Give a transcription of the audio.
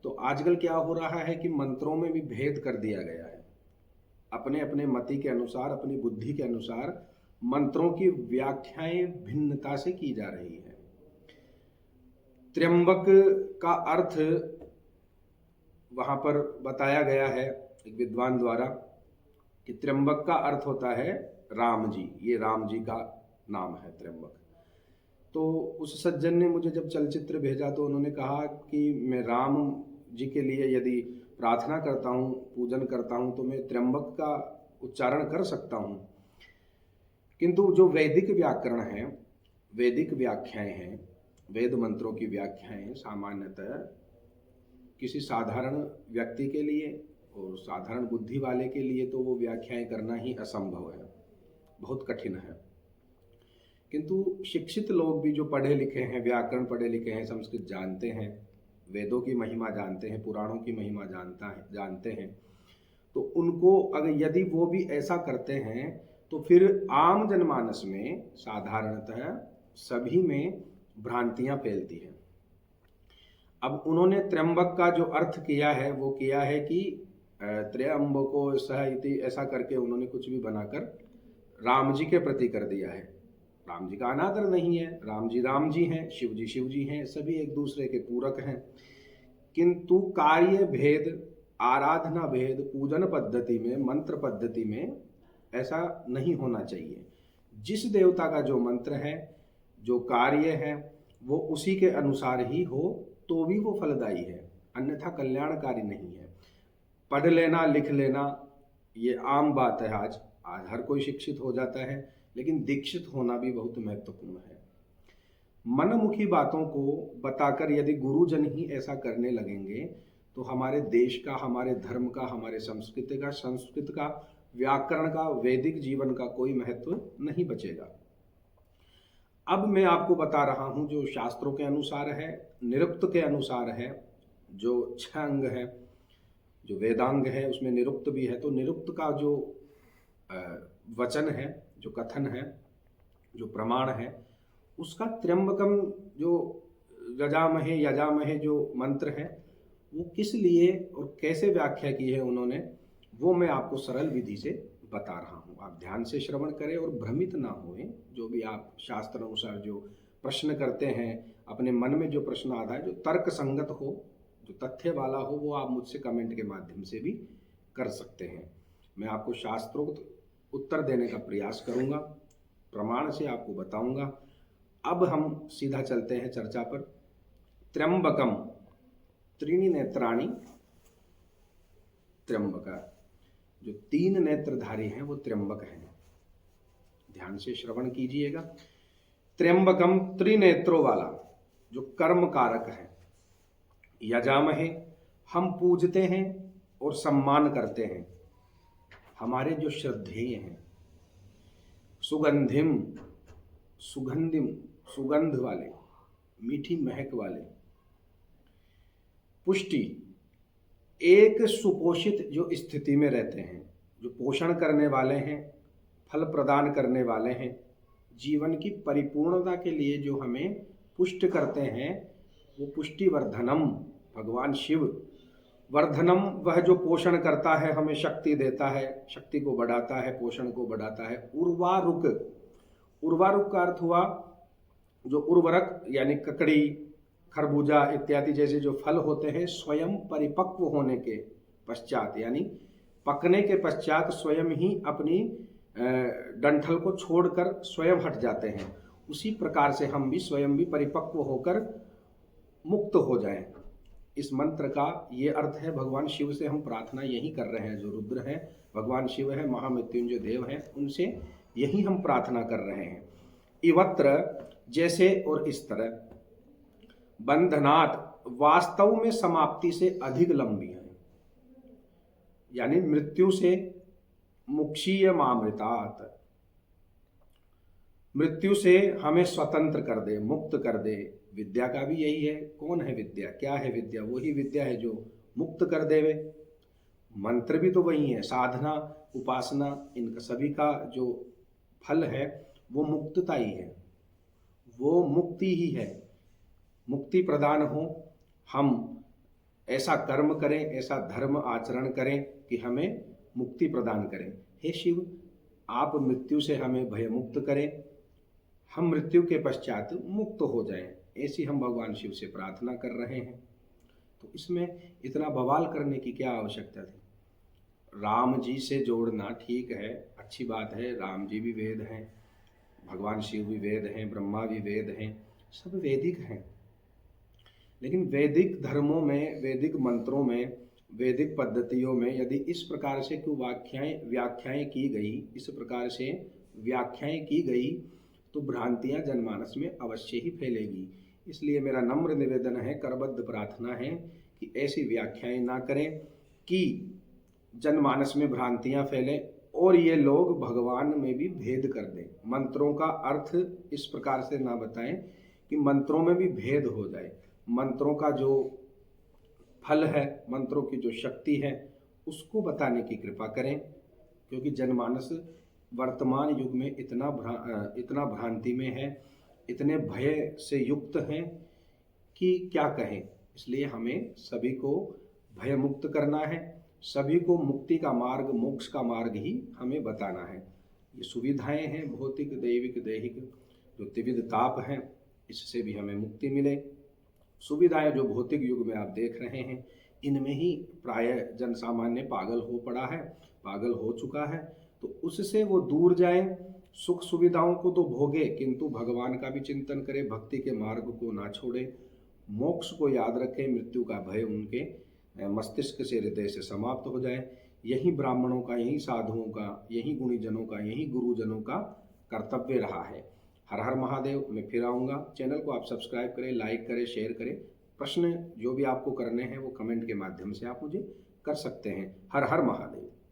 तो आजकल क्या हो रहा है कि मंत्रों में भी भेद कर दिया गया है। अपने अपने मति के अनुसार, अपनी बुद्धि के अनुसार मंत्रों की व्याख्याएं भिन्नता से की जा रही है। त्र्यंबक का अर्थ वहां पर बताया गया है एक विद्वान द्वारा कि त्र्यंबक का अर्थ होता है राम जी। ये राम जी का नाम है त्र्यंबक। तो उस सज्जन ने मुझे जब चलचित्र भेजा तो उन्होंने कहा कि मैं राम जी के लिए यदि प्रार्थना करता हूँ, पूजन करता हूँ, तो मैं त्र्यंबक का उच्चारण कर सकता हूँ। किंतु जो वैदिक व्याकरण है, वैदिक व्याख्याएं हैं, वेद मंत्रों की व्याख्याएं सामान्यतः किसी साधारण व्यक्ति के लिए और साधारण बुद्धि वाले के लिए तो वो व्याख्याएं करना ही असंभव है, बहुत कठिन है। किंतु शिक्षित लोग भी जो पढ़े लिखे हैं, व्याकरण पढ़े लिखे हैं, संस्कृत जानते हैं, वेदों की महिमा जानते हैं, पुराणों की महिमा जानते हैं, तो उनको अगर यदि वो भी ऐसा करते हैं तो फिर आम जनमानस में साधारणतः सभी में भ्रांतियां फैलती हैं। अब उन्होंने त्र्यंबक का जो अर्थ किया है वो किया है कि त्र्यंबको सह इति, ऐसा करके उन्होंने कुछ भी बनाकर राम जी के प्रति कर दिया है। राम जी का अनादर नहीं है, राम जी हैं, शिव जी हैं, सभी एक दूसरे के पूरक हैं। किंतु कार्य भेद, आराधना भेद, पूजन पद्धति में, मंत्र पद्धति में ऐसा नहीं होना चाहिए। जिस देवता का जो मंत्र है, जो कार्य है, वो उसी के अनुसार ही हो तो भी वो फलदायी है, अन्यथा कल्याणकारी नहीं है। पढ़ लेना, लिख लेना ये आम बात है। आज हर कोई शिक्षित हो जाता है, लेकिन दीक्षित होना भी बहुत महत्वपूर्ण है। मनमुखी बातों को बताकर यदि गुरुजन ही ऐसा करने लगेंगे तो हमारे देश का, हमारे धर्म का, हमारे संस्कृत का, व्याकरण का, वैदिक जीवन का कोई महत्व नहीं बचेगा। अब मैं आपको बता रहा हूं जो शास्त्रों के अनुसार है, निरुक्त के अनुसार है, जो 6 अंग है, जो वेदांग है उसमें निरुक्त भी है। तो निरुक्त का जो वचन है, जो कथन है, जो प्रमाण है, उसका त्र्यंबकम जो यजामहे जो मंत्र है वो किस लिए और कैसे व्याख्या की है उन्होंने, वो मैं आपको सरल विधि से बता रहा हूँ। आप ध्यान से श्रवण करें और भ्रमित ना होएं। जो भी आप शास्त्र अनुसार जो प्रश्न करते हैं, अपने मन में जो प्रश्न आता है, जो तर्क संगत हो, जो तथ्य वाला हो, वो आप मुझसे कमेंट के माध्यम से भी कर सकते हैं। मैं आपको शास्त्रोक्त उत्तर देने का प्रयास करूँगा, प्रमाण से आपको बताऊँगा। अब हम सीधा चलते हैं चर्चा पर। त्र्यंबकम, त्रीणि नेत्राणि त्र्यंबका, जो 3 नेत्रधारी हैं वो त्र्यंबक हैं। ध्यान से श्रवण कीजिएगा। त्र्यंबकम, त्रिनेत्रों वाला, जो कर्म कारक है। यजामहे, हम पूजते हैं और सम्मान करते हैं, हमारे जो श्रद्धेय हैं। सुगंधिम, सुगंधिम, सुगंध वाले, मीठी महक वाले। पुष्टि, एक सुपोषित जो स्थिति में रहते हैं, जो पोषण करने वाले हैं, फल प्रदान करने वाले हैं, जीवन की परिपूर्णता के लिए जो हमें पुष्ट करते हैं, वो पुष्टि वर्धनम, भगवान शिव। वर्धनम, वह जो पोषण करता है, हमें शक्ति देता है, शक्ति को बढ़ाता है, पोषण को बढ़ाता है। उर्वारुक, उर्वारुक का अर्थ हुआ जो उर्वरक, यानी ककड़ी, खरबूजा इत्यादि जैसे जो फल होते हैं, स्वयं परिपक्व होने के पश्चात, यानी पकने के पश्चात स्वयं ही अपनी डंठल को छोड़कर स्वयं हट जाते हैं। उसी प्रकार से हम भी स्वयं भी परिपक्व होकर मुक्त हो जाएं। इस मंत्र का ये अर्थ है। भगवान शिव से हम प्रार्थना यही कर रहे हैं। जो रुद्र हैं भगवान शिव है, महामृत्युंजय देव हैं, उनसे यही हम प्रार्थना कर रहे हैं। इवत्र, जैसे और इस तरह। बंधनात्, वास्तव में समाप्ति से अधिक लंबी है, यानी मृत्यु से। मुक्षीयमामृतात्, मृत्यु से हमें स्वतंत्र कर दे, मुक्त कर दे। विद्या का भी यही है। कौन है विद्या, क्या है विद्या? वही विद्या है जो मुक्त कर देवे। मंत्र भी तो वही है। साधना, उपासना, इनका सभी का जो फल है वो मुक्तता ही है, वो मुक्ति ही है। मुक्ति प्रदान हो, हम ऐसा कर्म करें, ऐसा धर्म आचरण करें कि हमें मुक्ति प्रदान करें। हे शिव, आप मृत्यु से हमें भयमुक्त करें, हम मृत्यु के पश्चात मुक्त हो जाएं, ऐसी हम भगवान शिव से प्रार्थना कर रहे हैं। तो इसमें इतना बवाल करने की क्या आवश्यकता थी? राम जी से जोड़ना ठीक है, अच्छी बात है, राम जी भी वेद हैं, भगवान शिव भी वेद हैं, ब्रह्मा भी वेद हैं, सब वैदिक हैं। लेकिन वैदिक धर्मों में, वैदिक मंत्रों में, वैदिक पद्धतियों में यदि इस प्रकार से कोई व्याख्याएं की गई, इस प्रकार से व्याख्याएं की गई, तो भ्रांतियां जनमानस में अवश्य ही फैलेगी। इसलिए मेरा नम्र निवेदन है, करबद्ध प्रार्थना है कि ऐसी व्याख्याएं ना करें कि जनमानस में भ्रांतियां फैलें और ये लोग भगवान में भी भेद कर दें। मंत्रों का अर्थ इस प्रकार से ना बताएं कि मंत्रों में भी भेद हो जाए। मंत्रों का जो फल है, मंत्रों की जो शक्ति है, उसको बताने की कृपा करें, क्योंकि जनमानस वर्तमान युग में इतना भ्रांति में है, इतने भय से युक्त हैं कि क्या कहें। इसलिए हमें सभी को भय मुक्त करना है, सभी को मुक्ति का मार्ग, मोक्ष का मार्ग ही हमें बताना है। ये सुविधाएं हैं भौतिक, दैविक, दैहिक, जो त्रिविध ताप हैं, इससे भी हमें मुक्ति मिले। सुविधाएं जो भौतिक युग में आप देख रहे हैं, इनमें ही प्राय जन सामान्य पागल हो पड़ा है, पागल हो चुका है। तो उससे वो दूर जाएं, सुख सुविधाओं को तो भोगे, किंतु भगवान का भी चिंतन करें, भक्ति के मार्ग को ना छोड़ें, मोक्ष को याद रखें, मृत्यु का भय उनके मस्तिष्क से, हृदय से समाप्त हो जाए। यही ब्राह्मणों का, यही साधुओं का, यही गुणीजनों का, यही गुरुजनों का कर्तव्य रहा है। हर हर महादेव। मैं फिर आऊँगा। चैनल को आप सब्सक्राइब करें, लाइक करें, शेयर करें। प्रश्न जो भी आपको करने हैं वो कमेंट के माध्यम से आप मुझे कर सकते हैं। हर हर महादेव।